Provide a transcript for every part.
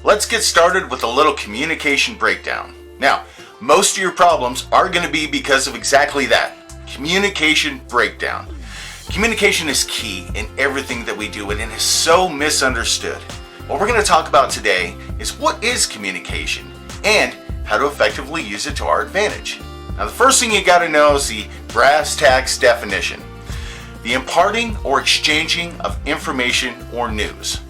Let's get started with a little communication breakdown. Now, most of your problems are going to be because of exactly that, communication breakdown. Communication is key in everything that we do, and it is so misunderstood. What we're going to talk about today is what is communication and how to effectively use it to our advantage. Now, the first thing you got to know is the brass tacks definition: the imparting or exchanging of information or news.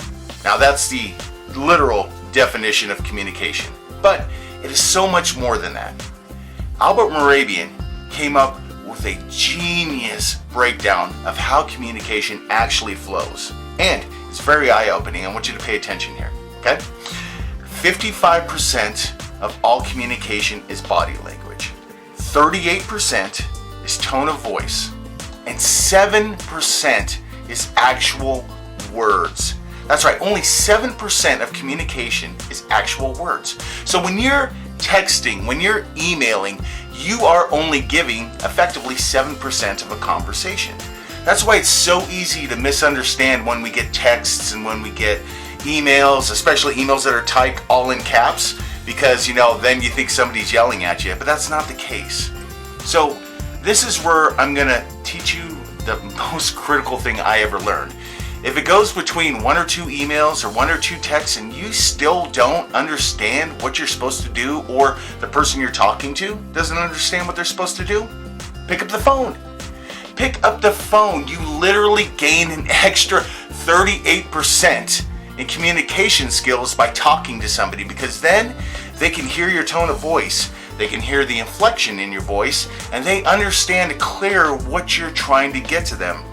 Now, that's the literal definition of communication, but it is so much more than that. Albert Mehrabian came up with a genius breakdown of how communication actually flows, and it's very eye-opening. I want you to pay attention here, okay? 55% of all communication is body language, 38% is tone of voice, and 7% is actual words. That's right, only 7% of communication is actual words. So when you're texting, when you're emailing, you are only giving effectively 7% of a conversation. That's why it's so easy to misunderstand when we get texts and when we get emails, especially emails that are typed all in caps, because then you think somebody's yelling at you, but that's not the case. So this is where I'm gonna teach you the most critical thing I ever learned. If it goes between 1 or 2 emails or 1 or 2 texts and you still don't understand what you're supposed to do, or the person you're talking to doesn't understand what they're supposed to do, pick up the phone. Pick up the phone. You literally gain an extra 38% in communication skills by talking to somebody, because then they can hear your tone of voice, they can hear the inflection in your voice, and they understand clear what you're trying to get to them.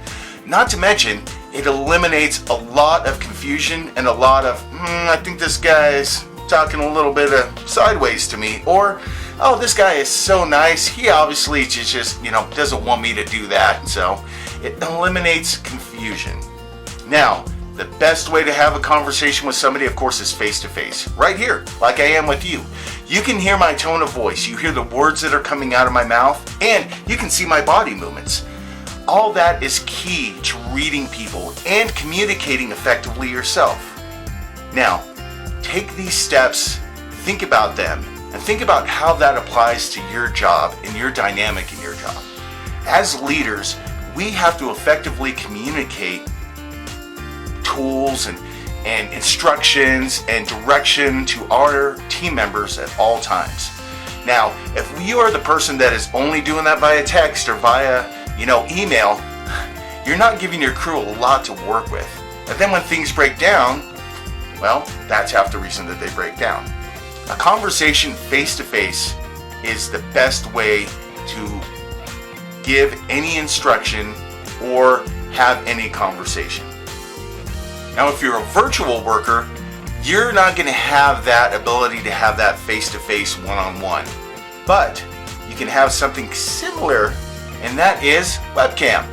Not to mention, it eliminates a lot of confusion and a lot of, I think this guy's talking a little bit sideways to me, or, oh, this guy is so nice, he obviously just doesn't want me to do that. So it eliminates confusion. Now, the best way to have a conversation with somebody, of course, is face-to-face, right here, like I am with you. You can hear my tone of voice, you hear the words that are coming out of my mouth, and you can see my body movements. All that is key to reading people and communicating effectively yourself. Now, take these steps, think about them, and think about how that applies to your job and your dynamic in your job. As leaders, we have to effectively communicate tools and instructions and direction to our team members at all times. Now, if you are the person that is only doing that via text or via email, you're not giving your crew a lot to work with. And then when things break down, well, that's half the reason that they break down. A conversation face-to-face is the best way to give any instruction or have any conversation. Now, if you're a virtual worker, you're not going to have that ability to have that face-to-face one-on-one. But you can have something similar, and that is webcam.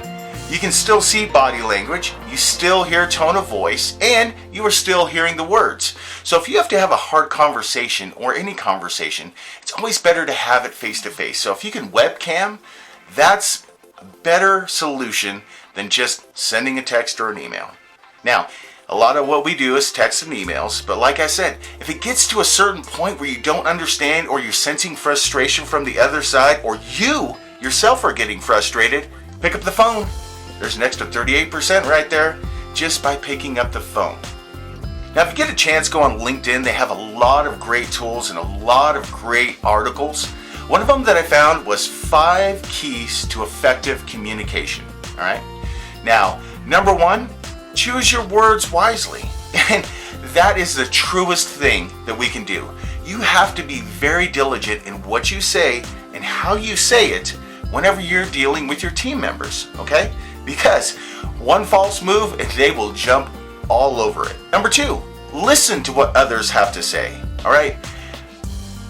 You can still see body language, you still hear tone of voice, and you are still hearing the words. So if you have to have a hard conversation or any conversation, it's always better to have it face to face. So if you can webcam, that's a better solution than just sending a text or an email. Now, a lot of what we do is text and emails, but like I said, if it gets to a certain point where you don't understand, or you're sensing frustration from the other side, or you yourself are getting frustrated, pick up the phone. There's an extra 38% right there just by picking up the phone. Now, if you get a chance, go on LinkedIn. They have a lot of great tools and a lot of great articles. One of them that I found was 5 keys to effective communication. All right. Now, number 1, choose your words wisely. And that is the truest thing that we can do. You have to be very diligent in what you say and how you say it whenever you're dealing with your team members, okay? Because one false move and they will jump all over it. Number 2, listen to what others have to say, all right?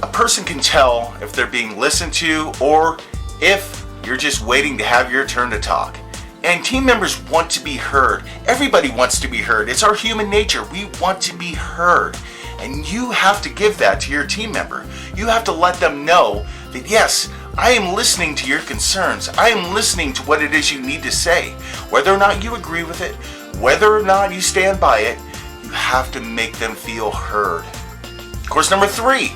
A person can tell if they're being listened to or if you're just waiting to have your turn to talk. And team members want to be heard. Everybody wants to be heard. It's our human nature. We want to be heard. And you have to give that to your team member. You have to let them know that, yes, I am listening to your concerns. I am listening to what it is you need to say. Whether or not you agree with it, whether or not you stand by it, you have to make them feel heard. Course number 3,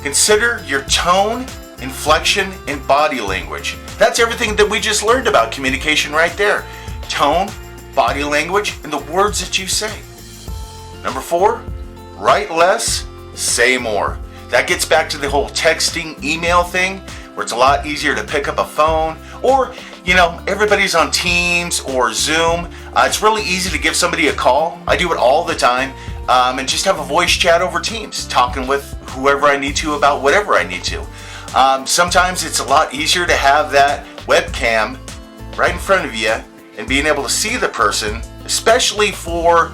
consider your tone, inflection, and body language. That's everything that we just learned about communication right there. Tone, body language, and the words that you say. Number 4, write less, say more. That gets back to the whole texting, email thing, where it's a lot easier to pick up a phone, or, everybody's on Teams or Zoom. It's really easy to give somebody a call. I do it all the time, and just have a voice chat over Teams, talking with whoever I need to about whatever I need to. Sometimes it's a lot easier to have that webcam right in front of you and being able to see the person, especially for,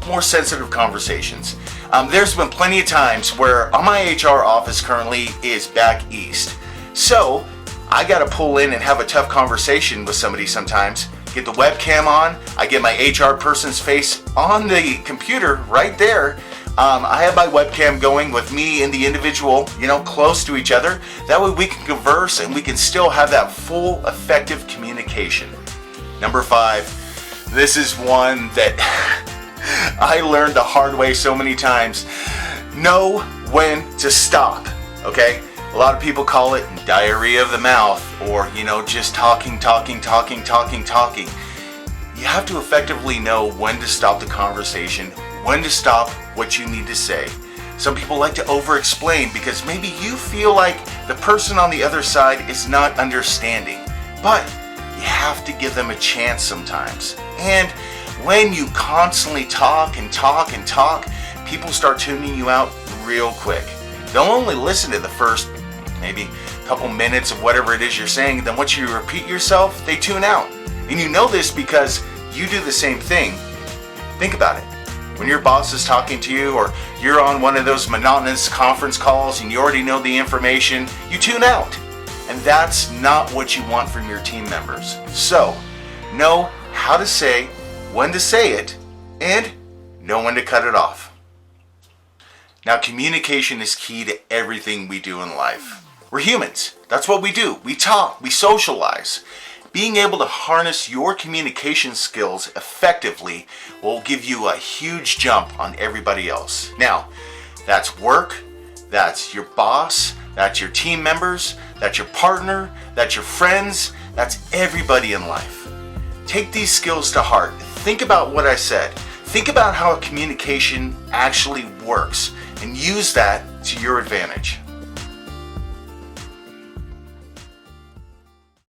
more sensitive conversations. There's been plenty of times where my HR office currently is back east. So I got to pull in and have a tough conversation with somebody sometimes. Get the webcam on. I get my HR person's face on the computer right there. I have my webcam going with me and the individual, close to each other. That way we can converse and we can still have that full effective communication. Number 5, this is one that I learned the hard way so many times. Know when to stop, okay? A lot of people call it diarrhea of the mouth, or, just talking. You have to effectively know when to stop the conversation, when to stop what you need to say. Some people like to over-explain because maybe you feel like the person on the other side is not understanding. But you have to give them a chance sometimes. And when you constantly talk, people start tuning you out real quick. They'll only listen to the first maybe couple minutes of whatever it is you're saying. Then once you repeat yourself, they tune out. And you know this because you do the same thing. Think about it. When your boss is talking to you, or you're on one of those monotonous conference calls and you already know the information, you tune out. And that's not what you want from your team members. So, know how to say, when to say it, and know when to cut it off. Now, communication is key to everything we do in life. We're humans. That's what we do. We talk, we socialize. Being able to harness your communication skills effectively will give you a huge jump on everybody else. Now, that's work, that's your boss, that's your team members, that's your partner, that's your friends, that's everybody in life. Take these skills to heart. Think about what I said. Think about how communication actually works and use that to your advantage.